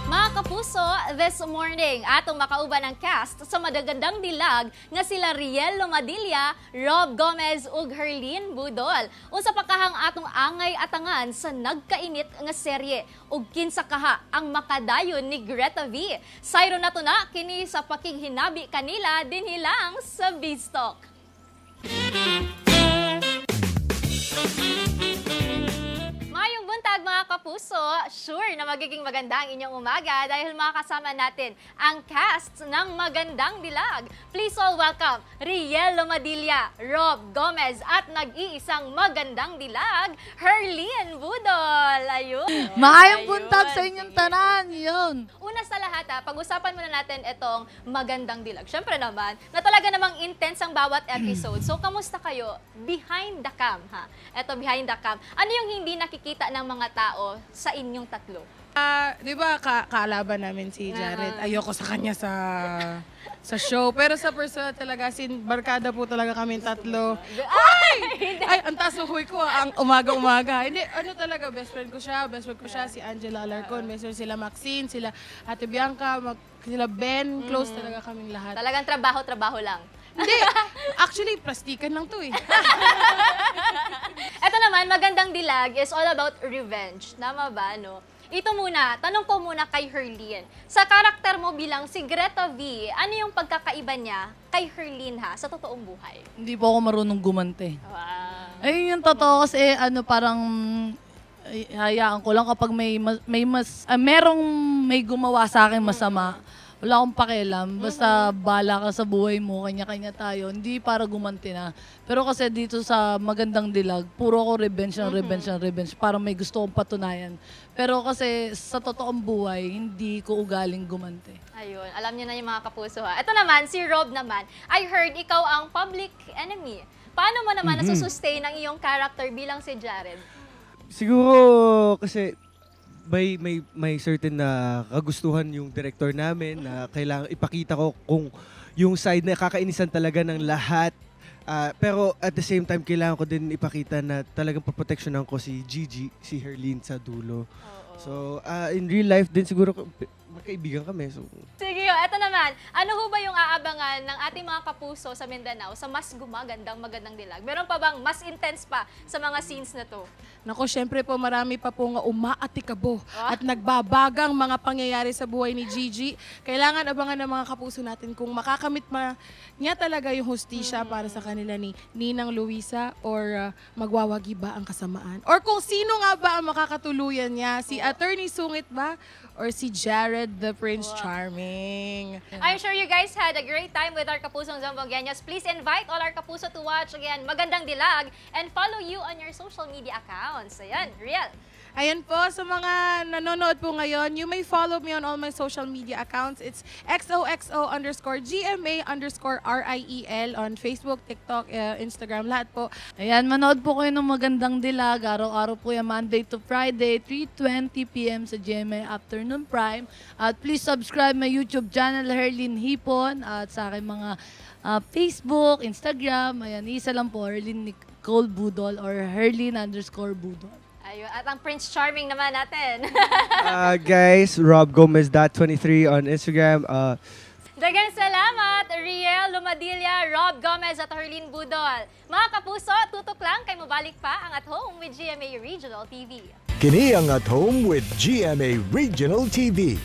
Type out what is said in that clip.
Mga kapuso, this morning atong makauban ang cast sa madagandang dilag nga sila Riel Lomadilla, Rob Gomez ug Herlin Budol. Unsa pa kahang atong angay atangan sa nagkainit nga serye ug kinsa kaha ang makadayon ni Greta V. Sayro nato na kini sa pakighinabi kanila dinhi lang sa Biztalk. Mayong buntag mga kapuso, sure na magiging maganda ang inyong umaga dahil makakasama natin ang cast ng Magandang Dilag. Please all welcome Riel Lomadilla, Rob Gomez at nag-iisang Magandang Dilag, Herlin Budol. Ayun. Maayong buntag sa inyong tanan, yun. Una sa lahat, pag-usapan muna natin itong Magandang Dilag. Siyempre naman, na talaga namang intense ang bawat episode. So, kamusta kayo behind the cam, ha? Ito, behind the cam. Ano yung hindi nakikita ng mga tao sa inyong tatlo? Di ba kaalaban namin si Jared? Ayoko sa kanya sa show. Pero sa personal talaga, barkada po talaga kami tatlo. Ay, ang taas ng huy ko, ang umaga-umaga. Hindi, ano talaga, best friend ko siya, si Angela Alarcon, best friend sila Maxine, sila Ate Bianca, sila Ben, close talaga kaming lahat. Talagang trabaho lang. Hindi, actually, plastikan lang to eh. Ito naman, Magandang Dilag is all about revenge. Tama ba, no? Ito muna, tanong ko muna kay Herlin. Sa karakter mo bilang si Greta V, ano yung pagkakaiba niya kay Herlin ha, sa totoong buhay? Hindi po ako marunong gumante. Wow. Ayun yung totoo kasi parang hayaan ko lang kapag may gumawa sa akin masama. Wala akong pakialam. Basta bala ka sa buhay mo, kanya-kanya tayo. Hindi para gumanti na. Pero kasi dito sa Magandang Dilag, puro ako revenge. Parang may gusto kong patunayan. Pero kasi sa totoong buhay, hindi ko ugaling gumanti. Ayun, alam niyo na yung mga kapuso ha. Ito naman, si Rob naman. I heard ikaw ang public enemy. Paano mo naman nasusustain ang iyong character bilang si Jared? Siguro kasi may certain na kagustuhan yung director namin na kailangan ipakita ko kung yung side na kakainisan talaga ng lahat. Pero at the same time, kailangan ko din ipakita na talagang proteksyonan ko si Gigi, si Herlin sa dulo. So, in real life din siguro magkaibigan kami. So. Sige, eto naman. Ano ho ba yung aabangan ng ating mga kapuso sa Mindanao sa mas Magandang Dilag? Meron pa bang mas intense pa sa mga scenes na to? Nako, syempre po marami pa po nga umaatikabo at nagbabagang mga pangyayari sa buhay ni Gigi. Kailangan abangan ng mga kapuso natin kung makakamit niya talaga yung hustisya para sa kanila ni Ninang Luisa or magwawagi ba ang kasamaan? Or kung sino nga ba ang makakatuluyan niya, si Attorney Sungit ba or si Jared the Prince Charming? I'm sure you guys had a great time with our Kapusong Zamboangueños. Please invite all our kapuso to watch again Magandang Dilag and follow you on your social media accounts. Ayan, Riel. Ayan po, sa mga nanonood po ngayon, you may follow me on all my social media accounts. It's XOXO_GMA_RIEL on Facebook, TikTok, Instagram, lahat po. Ayan, manood po kayo ng Magandang Dilag. Araw-araw po yan, Monday to Friday, 3:20 p.m. sa GMA Afternoon Prime. At please subscribe my YouTube channel, Herlin Hipon. At sa aking mga Facebook, Instagram. Ayan, isa lang po, Herlin Nicole Budol or Herlin_Budol. Ayun, at ang Prince Charming naman natin. Guys, Rob Gomez.23 on Instagram. Daghang salamat, Riel Lomadilla, Rob Gomez at Herlin Budol. Mga kapuso, tutok lang kay mabalik pa ang At Home with GMA Regional TV. Kini ang At Home with GMA Regional TV.